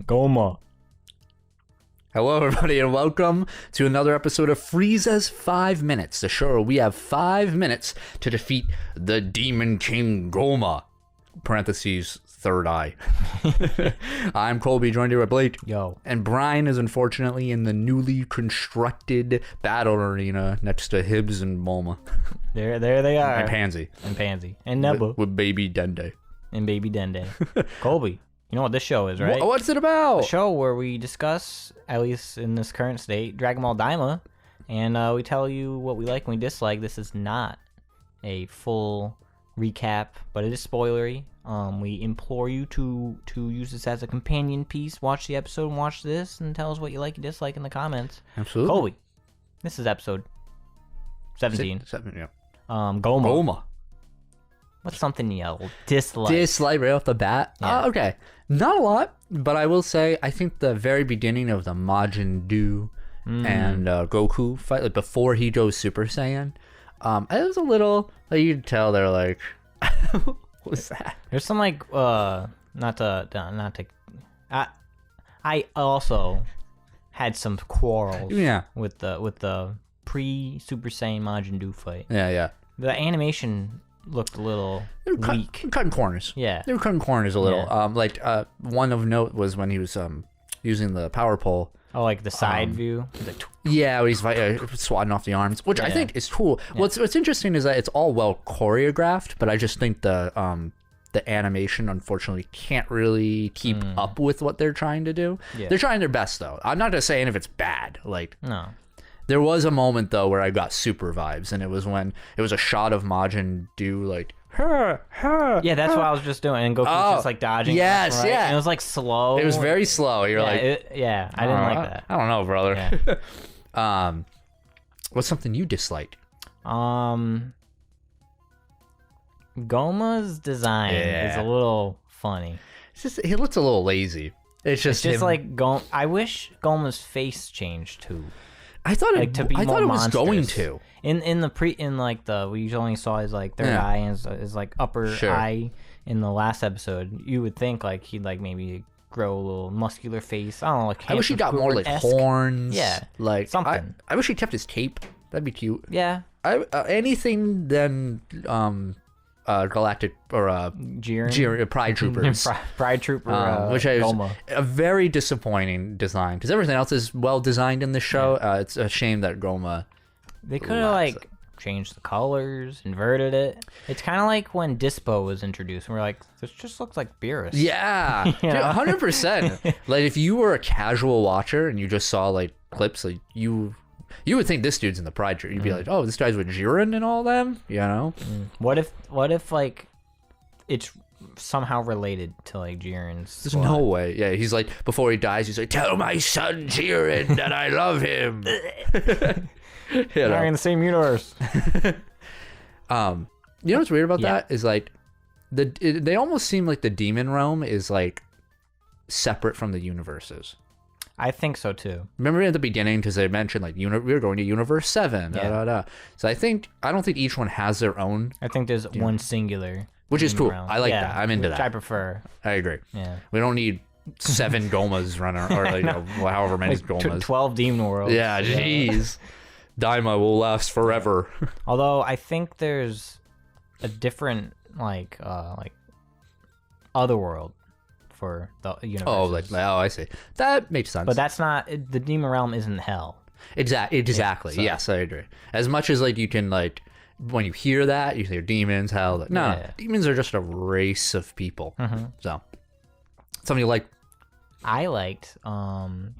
Gomah. Hello, everybody, and welcome to another episode of Frieza's 5 Minutes, the show where we have 5 minutes to defeat the Demon King Gomah. Parentheses, third eye. I'm Colby, joined here by Blake. Yo. And Brian is unfortunately in the newly constructed battle arena next to Hibbs and Bulma. There they are. And Pansy. And Nebba. With baby Dende. And baby Dende. Colby, you know what this show is, right? What's it about? A show where we discuss, at least in this current state, Dragon Ball DAIMA, and we tell you what we like and we dislike. This is not a full recap, but it is spoilery. We implore you to use this as a companion piece. Watch the episode and watch this and tell us what you like and dislike in the comments. Absolutely. Colby, this is episode 17. Yeah. Gomah. What's something you dislike? Dislike right off the bat? Yeah. Okay. Not a lot, but I will say I think the very beginning of the Majin Duu and Goku fight, like before he goes Super Saiyan, it was a little, like you could tell they're like, what was that? There's some like, I also had some quarrels with the pre-Super Saiyan Majin Duu fight. Yeah. The animation looked a little weak. Cutting corners. Yeah. They were cutting corners a little. Yeah. One of note was when he was using the power pole. Oh, like the side view? Like, yeah, where he's swatting off the arms, which I think is cool. Yeah. What's interesting is that it's all well choreographed, but I just think the animation, unfortunately, can't really keep up with what they're trying to do. Yeah. They're trying their best, though. I'm not just saying if it's bad. No. There was a moment, though, where I got super vibes, and it was when it was a shot of Majin Duu, like, yeah, that's what I was just doing, and Goku was just, like, dodging. Yes, right? yeah. And it was, like, slow. It was very slow. You're I didn't like that. I don't know, brother. Yeah. What's something you disliked? Gomah's design is a little funny. It's just, he looks a little lazy. It's just like I wish Gomah's face changed, too. I thought it. Like, to be I more thought it was monstrous. going to. We only saw his like third eye and his like upper eye in the last episode. You would think like he'd like maybe grow a little muscular face. I don't know. Like I wish he got more like horns. Yeah, like something. I wish he kept his cape. That'd be cute. Yeah. Anything then Galactic or Jiren Pride Troopers. Pride Trooper, which is Gomah. a very disappointing design because everything else is well designed in this show. It's a shame that Gomah. They could have like changed the colors, inverted it. It's kind of like when Dispo was introduced, and we're like, this just looks like Beerus. Yeah, 100%. Like if you were a casual watcher and you just saw like clips, like you would think this dude's in the Pride Troop. You'd be like, oh, this guy's with Jiren and all them, you know? What if like it's somehow related to like Jiren's There's no way. Yeah, he's like, before he dies, he's like, tell my son Jiren that I love him. They're in the same universe. You know what's weird about that is like they almost seem like the demon realm is like separate from the universes. I think so too. Remember at the beginning because they mentioned like we're going to Universe 7. So I don't think each one has their own. I think there's one singular, which is cool. realm. I like that. I'm into that. I prefer. I agree. Yeah. We don't need 7 Gomahs running or like, however many like Gomahs. 12 demon worlds. Yeah, jeez. Daima will last forever. Although I think there's a different like other world for the universe. I see. That makes sense. But that's not the demon realm. Isn't hell. Exactly. Yeah, so. Yes, I agree. As much as like you can like when you hear that you hear demons, hell. Demons are just a race of people. So something you like. I liked. There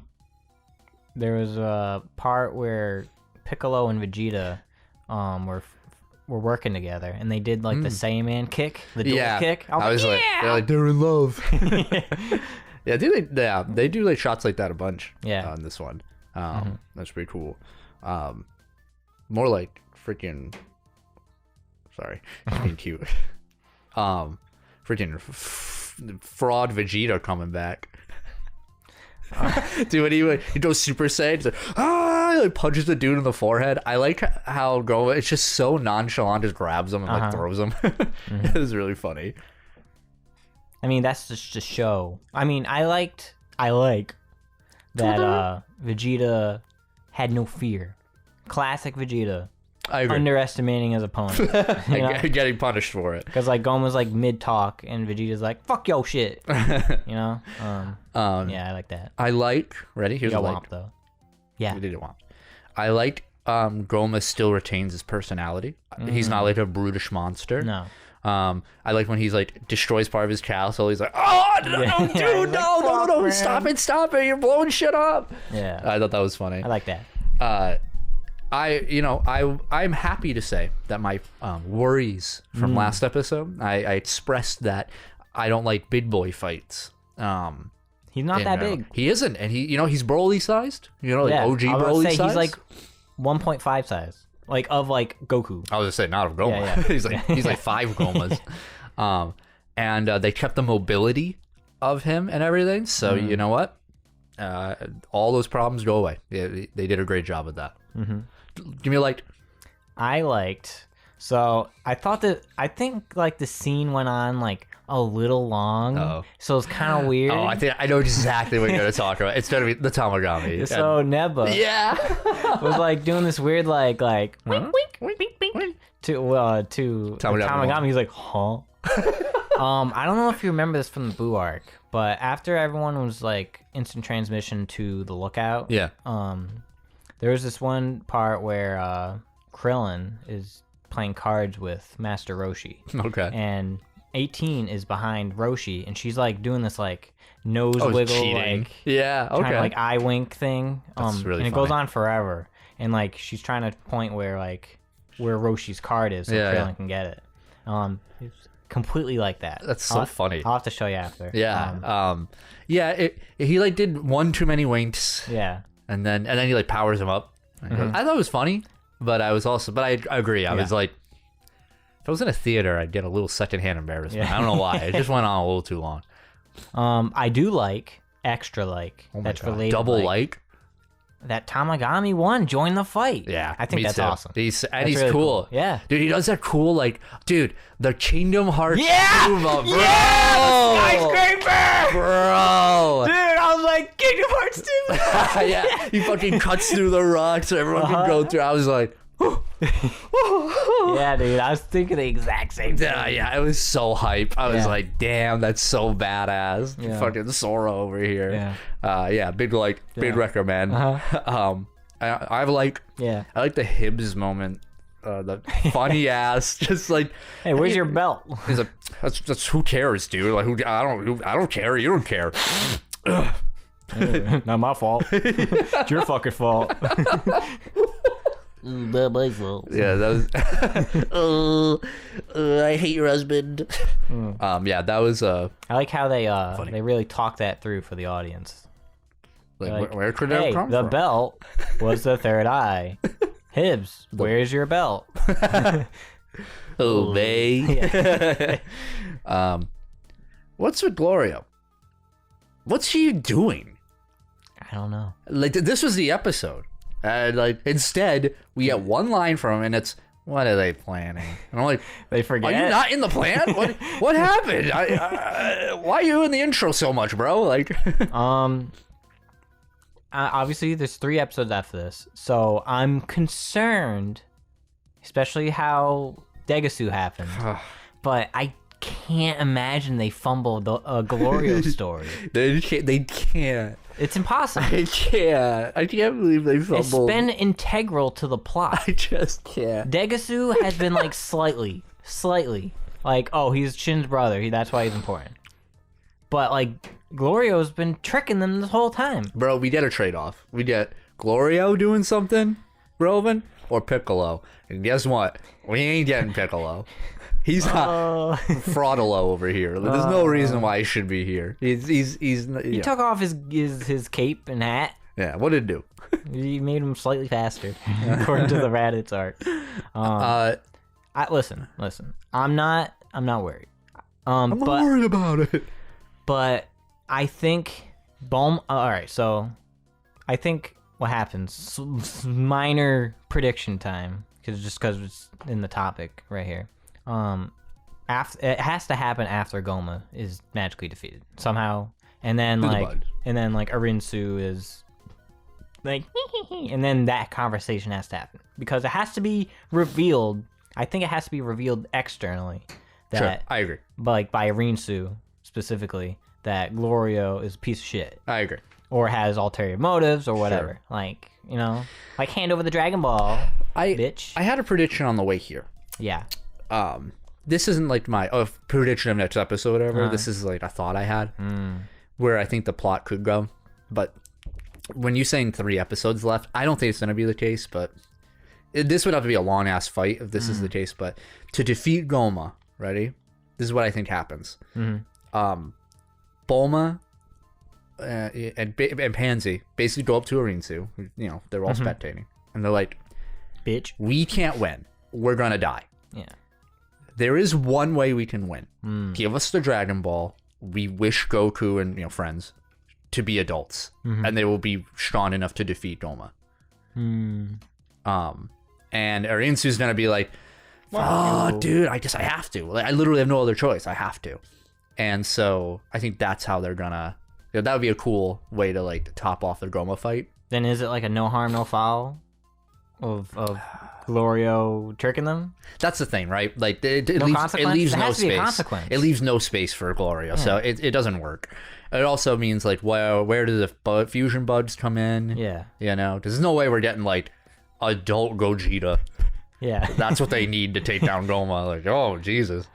was a part where Piccolo and Vegeta were working together, and they did like the Saiyaman kick, the dual kick. I was like, they're in love. They do like shots like that a bunch. On this one, that's pretty cool. More like freaking. Sorry, just being cute. Freaking fraud Vegeta coming back. Dude, when he goes Super Saiyan, he's like, he like punches the dude in the forehead. I like how Gomah, it's just so nonchalant, just grabs him and like throws him. It was really funny. I mean, that's just a show. I mean, I liked I like that Vegeta had no fear. Classic Vegeta. I agree. Underestimating his opponent. You know? Getting punished for it. Because like Goma's like mid-talk and Vegeta's like, fuck yo shit. You know? Yeah, I like that. I like... Ready? Here's You a got like. Womp, though. Yeah. We didn't want. I like Goma still retains his personality. He's not like a brutish monster. No. I like when he's like destroys part of his castle. He's like, oh, no, dude, no, stop it, you're blowing shit up. Yeah. I thought that was funny. I like that. I'm happy to say that my worries from last episode, I expressed that I don't like big boy fights. He's not that big. He isn't, and he's Broly sized. Like OG Broly sized. He's like 1.5 size, like of like Goku. I was gonna say not of Goma. Yeah. he's like 5 Gomas. And they kept the mobility of him and everything. So you know what? All those problems go away. Yeah, they did a great job with that. Give me a like. I liked. So I think like the scene went on like a little long. Uh-oh. So it's kind of weird. Oh, I know exactly what you're gonna talk about. It's gonna be the Tamagami. So Neba was like doing this weird like wink wink wink wink to Tamagami. He's like, huh? I don't know if you remember this from the Boo arc, but after everyone was like instant transmission to the lookout, there was this one part where Krillin is playing cards with Master Roshi. Okay. And 18 is behind Roshi, and she's like doing this like nose wiggle, cheating. like okay, kind of like eye wink thing. That's really and it funny. goes on forever. And like she's trying to point where Roshi's card is, so Krillin can get it. It's completely like that. That's so funny. I'll have to show you after. Yeah. He like did one too many winks. Yeah. And then he like powers him up. I thought it was funny, but I agree. I was like, if I was in a theater, I'd get a little secondhand embarrassment. Yeah. I don't know why. It just went on a little too long. I do like extra like that's related. Double like that Tamagami won. Join the fight. Yeah, I think that's awesome. He's really cool. Yeah, dude, he does that cool like, dude, the Kingdom Hearts. Bro. Skyscraper, bro. Dude, I was like Kingdom Hearts 2. Yeah, he fucking cuts through the rocks so everyone can go through. I was like, yeah, dude, I was thinking the exact same thing. Yeah, it was so hype. I was like, damn, that's so badass. Yeah. Fucking Sora over here. Yeah. Big recommend. I like the Hibbs moment. The funny ass, just like, hey, where's your belt? He's like, that's who cares, dude? Like, I don't care. You don't care. Not my fault. It's your fucking fault. Not my fault. Yeah, that was. I hate your husband. That was. I like how they really talk that through for the audience. Like, where could that come the from? belt was the third eye. Hibbs, where's your belt? Obey. What's with Gloria? What's she doing? I don't know. Like, this was the episode. Like, instead, we get one line from him, and it's, what are they planning? And I'm like, they forget. Are you not in the plan? What happened? Why are you in the intro so much, bro? Like, obviously, there's 3 episodes after this, so I'm concerned, especially how Degasu happened. But I can't imagine they fumbled the Glorio story. They can't. It's impossible. I can't believe they fumbled. It's been integral to the plot. I just can't. Degasu has been like slightly, like, oh, he's Shin's brother. That's why he's important. But like, Glorio's been tricking them this whole time. Bro, we get a trade-off. We get Glorio doing something relevant or Piccolo. And guess what? We ain't getting Piccolo. He's not Fraudolo over here. There's no reason why he should be here. He took off his cape and hat. Yeah, what did it do? He made him slightly faster, according to the Raditz art. Listen. I'm not worried. I'm not worried about it. But I think all right, so I think what happens, minor prediction time, because it's in the topic right here. It has to happen after Goma is magically defeated. Somehow and then Through the like buds. Arinsu is like, and then that conversation has to happen because it has to be revealed. I think it has to be revealed externally that, Sure, I agree. like by Arinsu specifically, that Glorio is a piece of shit I agree. or has ulterior motives or whatever. Like, you know, like hand over the Dragon Ball, bitch. I had a prediction on the way here. Yeah. This isn't like my prediction of next episode or whatever. This is like a thought I had where I think the plot could go. But when you're saying 3 episodes left, I don't think it's going to be the case, but this would have to be a long ass fight if this is the case. But to defeat Gomah, ready? This is what I think happens. Bulma and Pansy basically go up to Arinsu. You know, they're all spectating. And they're like, Bitch. we can't win. We're going to die. Yeah. There is one way we can win. Give us the Dragon Ball. We wish Goku and friends to be adults, and they will be strong enough to defeat Gomah. And Arinsu's gonna be like, "Oh, dude, I have to. Like, I literally have no other choice. I have to." And so I think that's how they're gonna. That would be a cool way to like top off the Gomah fight. Then is it like a no harm, no foul of Glorio tricking them? That's the thing, right? Like it No leaves consequence? There no has to be a space. consequence. It leaves no space for Glorio, so it doesn't work. It also means like, well, where do the fusion buds come in? Yeah. You know, there's no way we're getting like adult Gogeta. Yeah. That's what they need to take down Gomah. Like, oh Jesus.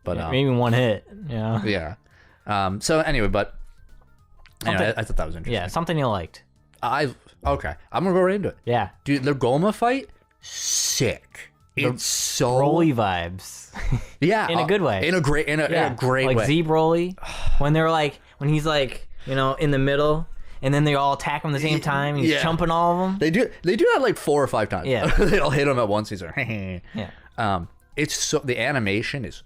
But maybe one hit, you know? yeah. So anyway, but anyway, I thought that was interesting. Yeah, something you liked. Okay, I'm gonna go right into it. Yeah. Dude, the Gomah fight, sick. It's so Broly vibes. yeah, in a good way. In a great like way. Z Broly, when he's like, you know, in the middle, and then they all attack him at the same time. And he's chumping all of them. They do that like 4 or 5 times. Yeah. They all hit him at once. He's like, yeah. It's so the animation is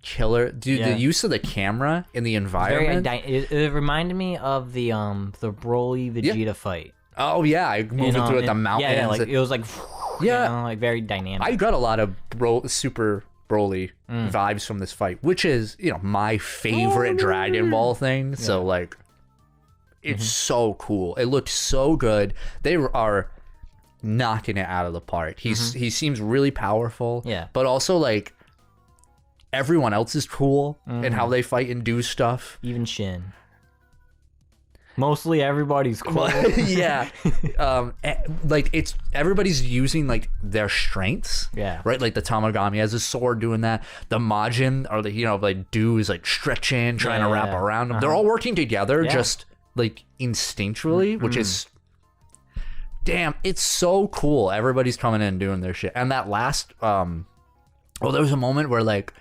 killer, dude. The use of the camera in the environment. It reminded me of the Broly Vegeta fight. Oh yeah, I moving through the mountains. Yeah, like it was like, yeah, you know, like very dynamic. I got a lot of Super Broly vibes from this fight, which is my favorite Dragon Ball thing. So like, it's so cool. It looked so good. They are knocking it out of the park. He seems really powerful. Yeah, but also like everyone else is cool in how they fight and do stuff. Even Shin. Mostly everybody's cool. Yeah. Like it's everybody's using like their strengths. Yeah. Right? Like the Tamagami has a sword doing that. The Majin or the like Duu is like stretching, trying to wrap around them. They're all working together just like instinctually, which is damn, it's so cool. Everybody's coming in and doing their shit. And that last there was a moment where like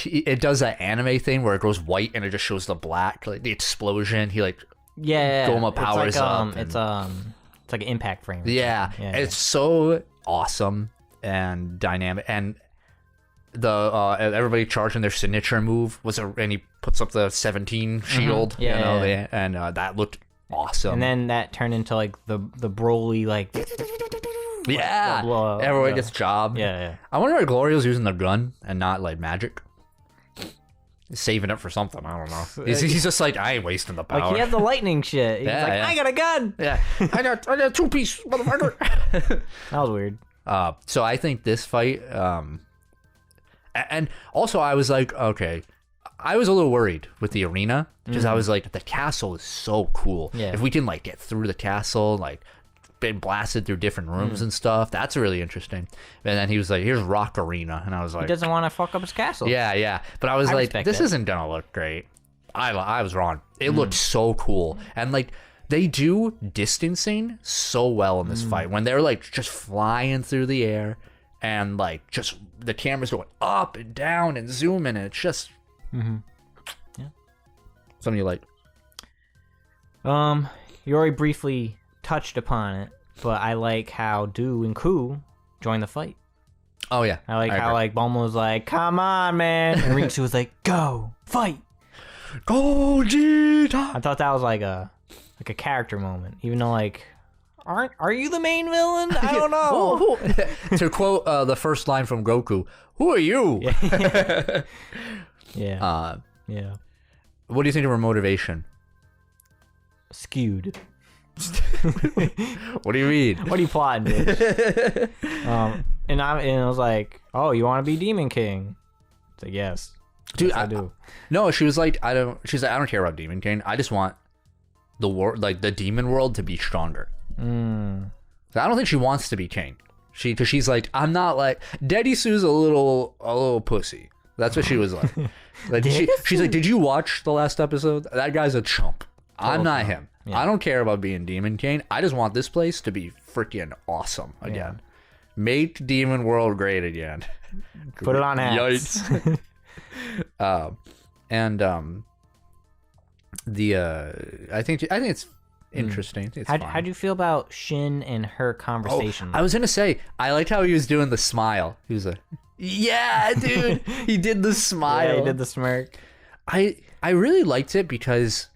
it does that anime thing where it goes white and it just shows the black, like the explosion. He like Gomah powers up. It's like an impact frame. Yeah, it's so awesome and dynamic. And the everybody charging their signature move and he puts up the 17 shield. And that looked awesome. And then that turned into like the Broly like. Yeah, everyone gets job. Yeah. I wonder why Glorio's using the gun and not like magic. He's saving it for something. I don't know. He's just like, I ain't wasting the power. Like he had the lightning shit. He's like, I got a gun. Yeah, I got 2-piece, motherfucker. That was weird. So I think this fight, and also I was like, okay, I was a little worried with the arena because I was like, the castle is so cool. Yeah. If we can like get through the castle, like been blasted through different rooms and stuff, that's really interesting. And then he was like, here's Rock Arena, and I was like, he doesn't want to fuck up his castle. Yeah, but I was like, this isn't gonna look great. I was wrong. It looked so cool, and like they do distancing so well in this fight when they're like just flying through the air and like just the camera's going up and down and zooming, and it's just something you like. You already briefly touched upon it, but I like how Duu and Ku joined the fight. Oh yeah, I like how like Bulma was like, "Come on, man," and Rinsu was like, "Go fight, Gogeta." I thought that was like a character moment, even though like, are you the main villain? I don't know. To quote the first line from Goku, "Who are you?" Yeah. What do you think of her motivation skewed. What do you mean? What are you plotting, bitch? And I was like, oh, you want to be Demon King? It's like, yes. Dude, yes, I do. No, she was like, I don't care about Demon King. I just want the world, like the demon world, to be stronger. I don't think she wants to be king. Cause she's like, I'm not like Daddy Sue's a little pussy. That's what she was like. She's like, did you watch the last episode? That guy's a chump. I'm not him. Yeah. I don't care about being Demon King. I just want this place to be freaking awesome again. Yeah. Make Demon World great again. Put it on hats. Yikes. I think it's interesting. It's how'd you feel about Shin and her conversation? Oh, I was gonna say, I liked how he was doing the smile. He was like, yeah, dude. He did the smile. Yeah, he did the smirk. I really liked it because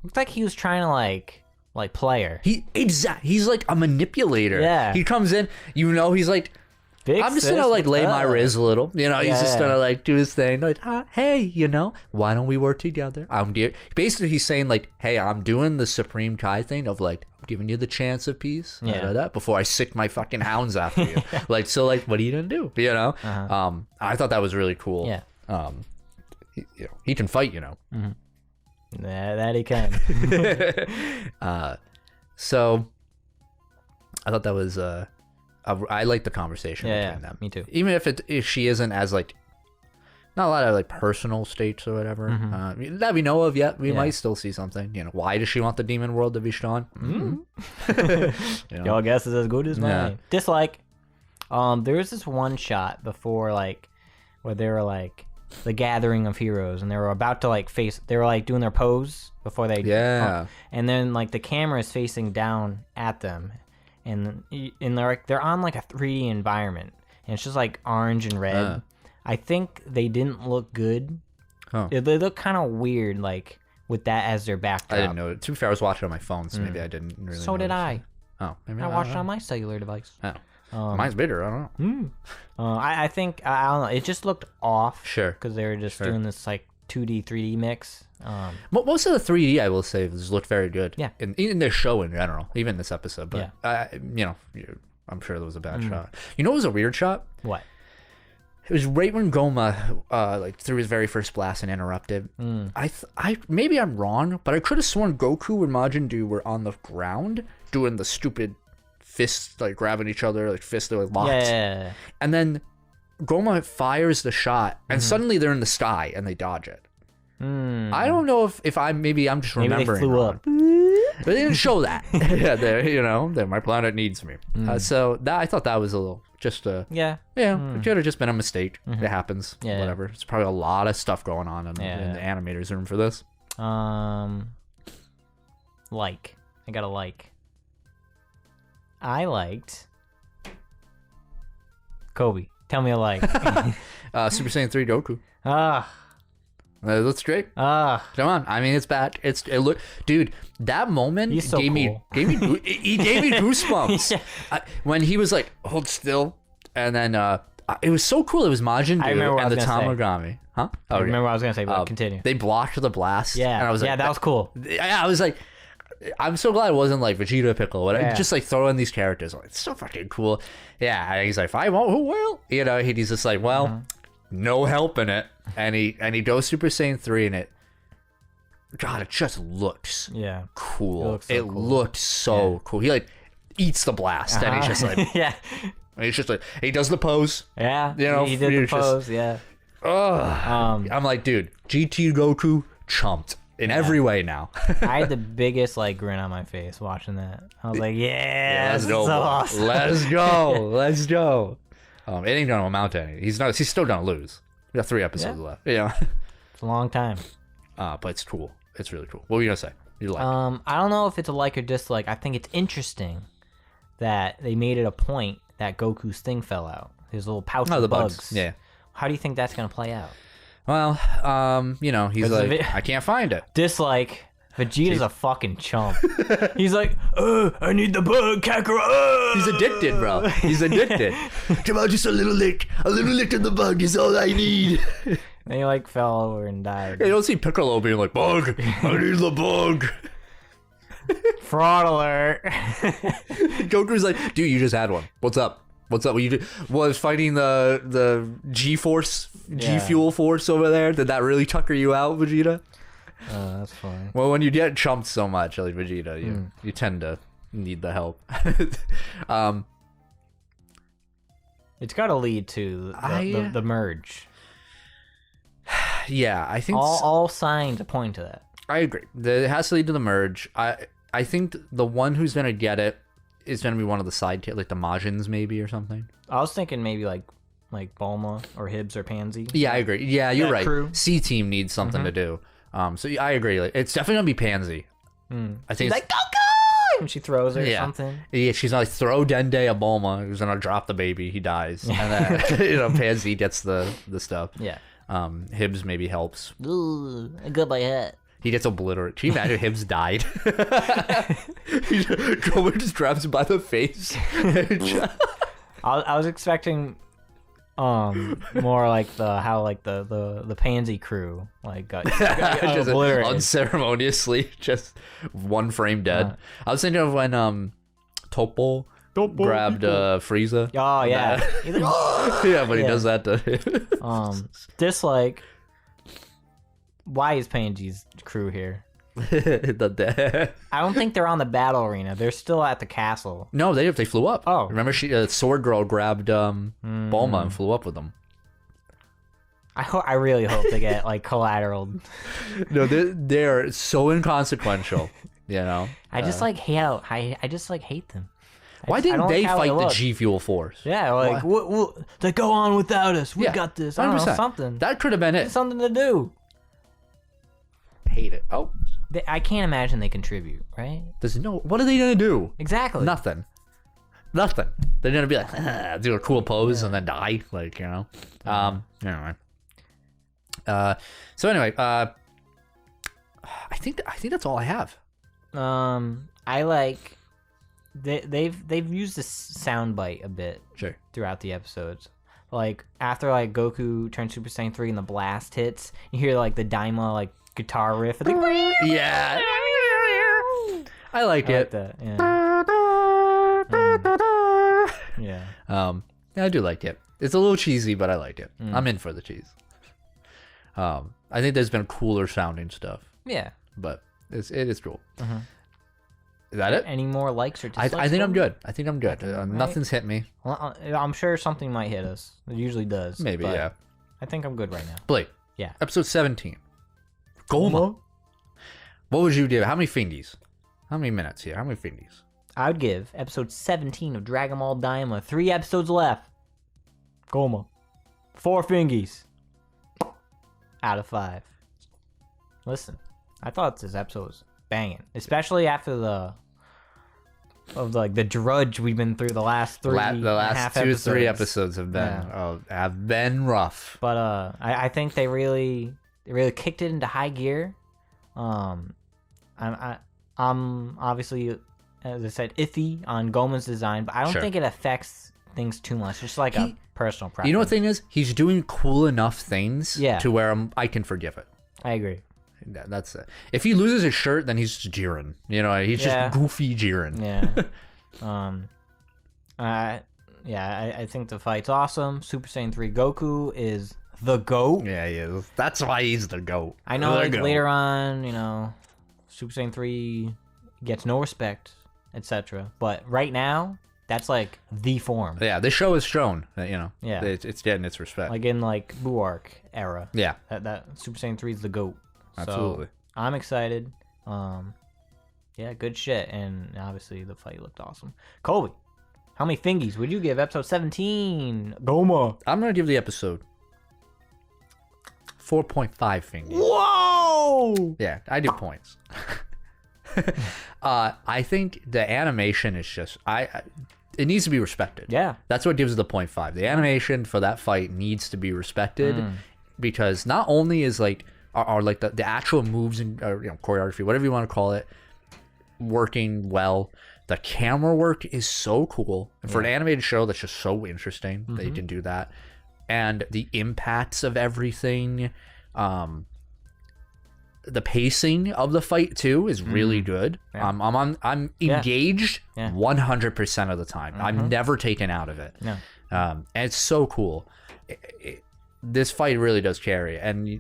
looked like he was trying to like play her. He's like a manipulator. Yeah. He comes in, he's like, I'm just gonna like lay my riz a little. He's just gonna like do his thing. Like, hey, why don't we work together? Basically, he's saying like, hey, I'm doing the Supreme Kai thing of like, I'm giving you the chance of peace. Before I sick my fucking hounds after you. Like, so like, what are you gonna do? I thought that was really cool. Yeah. He can fight. Mm-hmm. That he can. So I thought that was I like the conversation between them. Me too. Even if she isn't as like, not a lot of like personal states or whatever that we know of yet, we might still see something. Why does she want the demon world to be strong? Your guess is as good as mine. Dislike. There was this one shot before like where they were like the gathering of heroes and they were about to like they were like doing their pose before they and then like the camera is facing down at them. And they're on like a 3D environment, and it's just like orange and red. I think they didn't look good. They look kind of weird, like with that as their backdrop. I didn't know it. To be fair, I was watching on my phone, so maybe I didn't really. So did I. Oh, maybe I watched it on my cellular device. Oh, mine's bigger. I don't know. I think I don't know. It just looked off. Sure. Because they were just doing this like 2D 3D mix. Most of the 3D, I will say, looked very good. Yeah. In their show in general, even this episode. But I'm sure there was a bad shot. It was a weird shot. What? It was right when Gomah like threw his very first blast and interrupted. I maybe I'm wrong, but I could have sworn Goku and Majin Duu were on the ground doing the stupid fists, like grabbing each other, like fists that were locked. Yeah. And then Gomah fires the shot, and suddenly they're in the sky and they dodge it. I don't know if I'm just remembering. Maybe they flew up. But they didn't show that. That my planet needs me. So that I thought that was a little just it could have just been a mistake. It happens. Whatever. It's probably a lot of stuff going on in the animator's room for this. I got a like. I liked Kobe. Tell me a like. Super Saiyan 3 Goku. That looks great. Come on. I mean, it's bad. Dude, that moment He's so gave me goosebumps. When he was like, hold still. And then it was so cool. It was Majin Duu and the Tamagami. Huh? I remember what I was going to say, but continue. They blocked the blast. Yeah. And I was like, that was cool. Yeah, I was like, I'm so glad it wasn't like Vegeta, Piccolo, but just like throw in these characters. Like, it's so fucking cool. Yeah, and he's like, if I won't, who will? He's just like, well, no helping it. And he goes Super Saiyan 3 and it just looks cool. It looked so cool. He like eats the blast and he's just like and he's just like he does the pose. Yeah. He did the pose, I'm like, dude, GT Goku chumped in every way now. I had the biggest like grin on my face watching that. I was like, let's go. So awesome. Let's go. It ain't gonna amount to anything. He's still gonna lose. We got 3 episodes left. It's a long time. But it's cool. It's really cool. What were you gonna say? You like? I don't know if it's a like or dislike. I think it's interesting that they made it a point that Goku's thing fell out. His little pouch of bugs. Yeah. How do you think that's gonna play out? Well, he's like, I can't find it. Dislike. Vegeta's a fucking chump. He's like, I need the bug, Kakarot. He's addicted, bro. He's addicted. Come on, just a little lick of the bug is all I need. And he like fell over and died. Yeah, you don't see Piccolo being like, bug, I need the bug. Fraud alert. Goku's like, dude, you just had one. What's up? What's up? What you do? Was fighting the G force, G fuel force over there? Did that really tucker you out, Vegeta? That's funny. Well, when you get chumped so much, like Vegeta, you tend to need the help. It's got to lead to the merge. Yeah, I think all signs point to that. I agree. It has to lead to the merge. I think the one who's gonna get it is gonna be one of the side like the Majins maybe or something. I was thinking maybe like Bulma or Hibbs or Pansy. Yeah, I agree. Yeah, you're right. Crew. C team needs something to do. So I agree. Like, it's definitely gonna be Pansy. I think She's like Goku, and she throws her or something. Yeah, she's like throw Dende a Bulma who's gonna drop the baby. He dies, and then Pansy gets the stuff. Yeah. Hibbs maybe helps. Ooh, I got my hat. He gets obliterated. Can you imagine if Hibbs died? Gomah just grabs him by the face. I was expecting more like the Pansy crew got just obliterated. Unceremoniously, just one frame dead. I was thinking of when Toppo grabbed Frieza. Oh yeah. Yeah, but he does that to dislike. Why is Pansy's crew here? I don't think they're on the battle arena. They're still at the castle. No, they flew up. Oh, remember Sword Girl grabbed Bulma and flew up with them. I really hope they get collateral. No, they're so inconsequential. You know. I just hate them. Why didn't they fight the G Fuel Force? Yeah, they go on without us. We got this. I don't know, something. That could have been it. Something to do. Hate it. Oh. I can't imagine they contribute, right? What are they gonna do? Exactly. Nothing. They're gonna be like, do a cool pose and then die, Anyway. So anyway, I think that's all I have. I like they've used this soundbite a bit throughout the episodes. After Goku turns Super Saiyan 3 and the blast hits, you hear the Daima guitar riff. Yeah. I like it. That. Yeah. I do like it. It's a little cheesy, but I like it. I'm in for the cheese. I think there's been cooler sounding stuff. Yeah. But it is cool. Is that it? Any more likes or dislikes? I think I'm good. Nothing's hit me. Well, I'm sure something might hit us. It usually does. Maybe, yeah. I think I'm good right now. Blake. Yeah. Episode 17. Gomah. What would you do? How many fingies? How many minutes here? How many fingies? I would give episode 17 of Dragon Ball DAIMA 3 episodes left. Gomah. 4 fingies. Out of 5. Listen, I thought this episode was banging, especially after the drudge we've been through the last 3 the last 2 or 3 episodes have been rough. But I think they really kicked it into high gear. I'm obviously, as I said, iffy on Gomah's design, but I don't think it affects things too much. It's just a personal preference. You know what the thing is? He's doing cool enough things to where I can forgive it. I agree. That's it. If he loses his shirt, then he's just Jiren. He's just goofy Jiren. Yeah. I think the fight's awesome. Super Saiyan 3 Goku is the GOAT. Yeah, he is. That's why he's the GOAT. I know later on, Super Saiyan 3 gets no respect, etc. But right now, that's the form. Yeah, this show has shown that, yeah, it's getting its respect. In Buu Arc era. Yeah. That Super Saiyan 3 is the GOAT. Absolutely. So, I'm excited. Yeah, good shit. And obviously the fight looked awesome. Colby, how many fingies would you give episode 17? Gomah. I'm going to give the episode 4.5 fingies. Whoa! Yeah, I do points. I think the animation is just it needs to be respected. Yeah. That's what gives it the 0.5. The animation for that fight needs to be respected because not only is are the actual moves and choreography, whatever you want to call it, working well. The camera work is so cool. And for an animated show that's just so interesting that you can do that. And the impacts of everything, the pacing of the fight too is really good. Yeah. I'm engaged 100% of the time. I'm never taken out of it. No. And it's so cool. This fight really does carry, and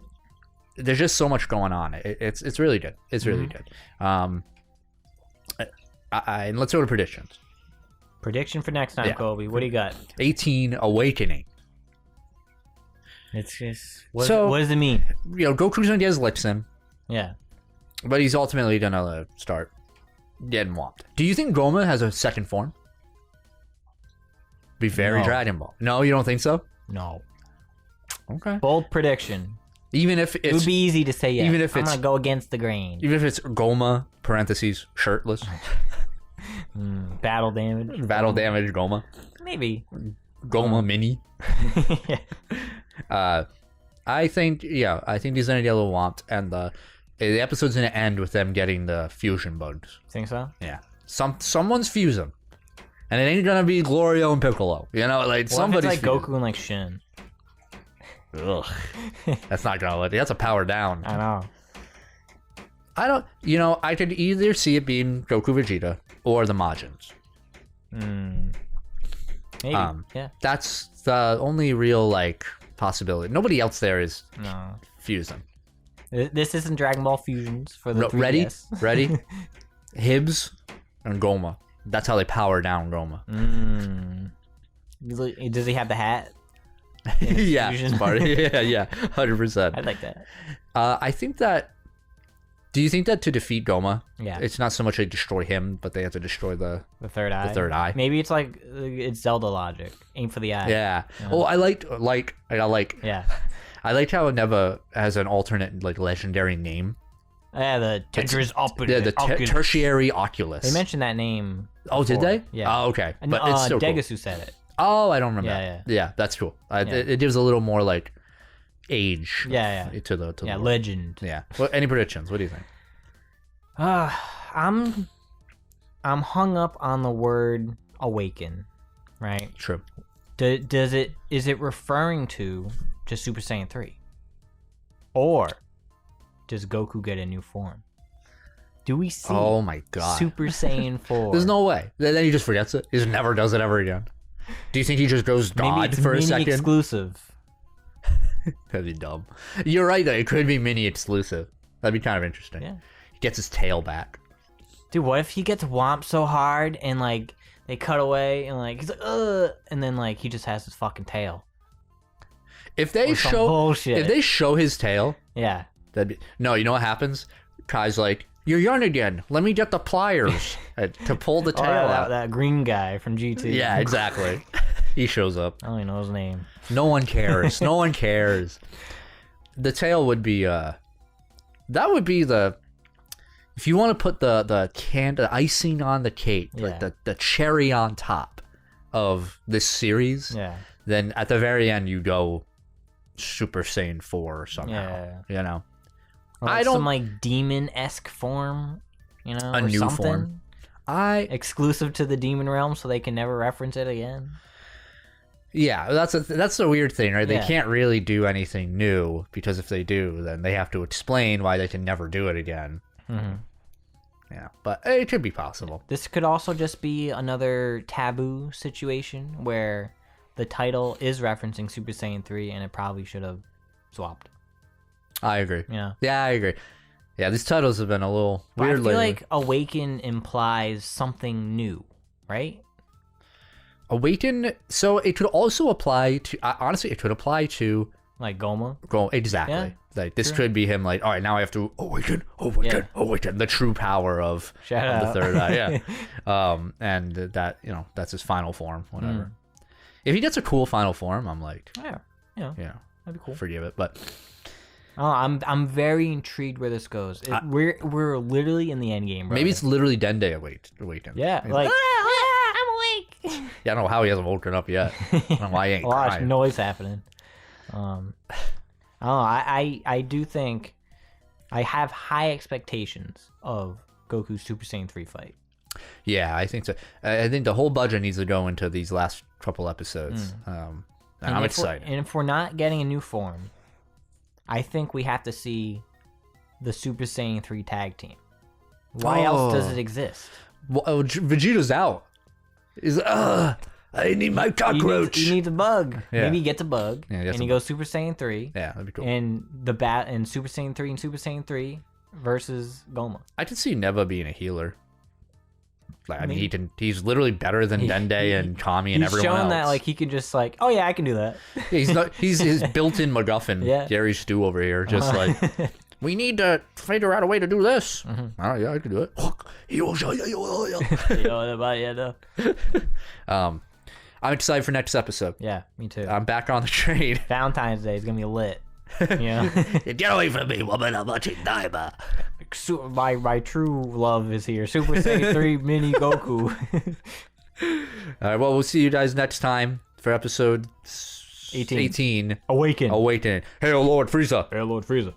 there's just so much going on. It's really good. It's really good. And let's go to predictions. Prediction for next time, Kobe. What do you got? 18 Awakening. It's just what does it mean? Goku's gonna get his licks in. Yeah. But he's ultimately gonna start getting whopped. Do you think Gomah has a second form? Be very Dragon Ball. No, you don't think so? No. Okay. Bold prediction. Even if it's, it would be easy to say yes. Even if I'm gonna go against the grain. Even if it's Gomah (parentheses shirtless). Battle damage. Battle damage Gomah. Maybe. Gomah mini. I think he's gonna get a little whomped, and the episode's gonna end with them getting the fusion bugs. Think so? Yeah. Someone's fusing, and it ain't gonna be Glorio and Piccolo. Somebody's like fusing. Goku and like Shin. Ugh. That's not gonna let. That's a power down. I know. I don't. I could either see it being Goku Vegeta or the Majins. Maybe. Yeah. That's the only real possibility. Nobody else there is fusing. This isn't Dragon Ball Fusions for the 3DS. Ready? Hibs and Gomah. That's how they power down Gomah. Does he have the hat? Yeah, smart. Yeah, 100%. I like that. I think that. Do you think that to defeat Gomah, it's not so much they destroy him, but they have to destroy the third eye? The third eye. Maybe it's it's Zelda logic. Aim for the eye. Yeah. Oh, I liked. Yeah. I liked how Neva has an alternate legendary name. Yeah, the Tetris Oculus. Yeah, the tertiary Oculus. They mentioned that name. Oh, did they? Yeah. Oh, okay. But it's still Degasu cool. said it. Oh, I don't remember. Yeah, that's cool. It gives a little more age. To the world. Legend. Yeah. Well, any predictions? What do you think? I'm hung up on the word awaken, right? True. Is it referring to just Super Saiyan 3? Or does Goku get a new form? Do we see Oh my god. Super Saiyan 4? There's no way. Then he just forgets it. He just never does it ever again. Do you think he just goes God for a second? Exclusive. That'd be dumb. You're right though. It could be mini exclusive. That'd be kind of interesting. Yeah. Gets his tail back. Dude, what if he gets whomped so hard and they cut away and he's ugh, and then he just has his fucking tail. If they show his tail, yeah, that'd be no. You know what happens? Kai's like, "You're young again. Let me get the pliers to pull the tail out." That green guy from GT. Yeah, exactly. He shows up. I don't even know his name. No one cares. No one cares. The tail would be that would be the. If you want to put the icing on the cake, the cherry on top of this series, then at the very end you go Super Saiyan 4 somehow. Or some demon-esque form, a new something. Form. Exclusive to the demon realm, so they can never reference it again. Yeah, that's the weird thing, right? They can't really do anything new because if they do, then they have to explain why they can never do it again. Mm-hmm. Yeah, but it could be possible. This could also just be another taboo situation where the title is referencing Super Saiyan 3 and it probably should have swapped. I agree. Yeah. Yeah, I agree. Yeah, these titles have been a little weird lately. I feel like Awaken implies something new, right? Awaken, so it could also apply to, honestly, it could apply to Gomah. Exactly. Yeah, this could be him all right, now I have to awaken, the true power of the third eye. Yeah. And that, that's his final form, whatever. If he gets a cool final form, I'm like, yeah, that'd be cool. Forgive it, but I'm very intrigued where this goes. We're literally in the end game, bro. Maybe it's literally Dende awakened. Yeah, I'm awake. Yeah, I don't know how he hasn't woken up yet. I don't know why he ain't crying. A lot of noise happening. I do think I have high expectations of Goku's Super Saiyan 3 fight. Yeah, I think so. I think the whole budget needs to go into these last couple episodes. And I'm excited. And if we're not getting a new form, I think we have to see the Super Saiyan 3 tag team. Why else does it exist? Well, Vegeta's out. He's I need my cockroach. He needs a bug. Yeah. Maybe he gets a bug, Yeah, and he goes Super Saiyan 3. Yeah, that'd be cool. And Super Saiyan 3 and Super Saiyan 3 versus Gomah. I could see Neva being a healer. Like, I mean, he's literally better than Dende and Kami and everyone else. He's shown that like he can just like, oh yeah, I can do that. Yeah, he's his built-in MacGuffin. Yeah. Gary Stu over here, just like, we need to figure out a way to do this. Oh yeah, I can do it. I'm excited for next episode. Yeah, me too. I'm back on the train. Valentine's Day is gonna be lit. Yeah. Get away from me, woman! I'm watching DAIMA. My true love is here. Super Saiyan 3 Mini Goku. All right, well, we'll see you guys next time for episode 18. Awaken. Hail Lord Frieza. Hail Lord Frieza.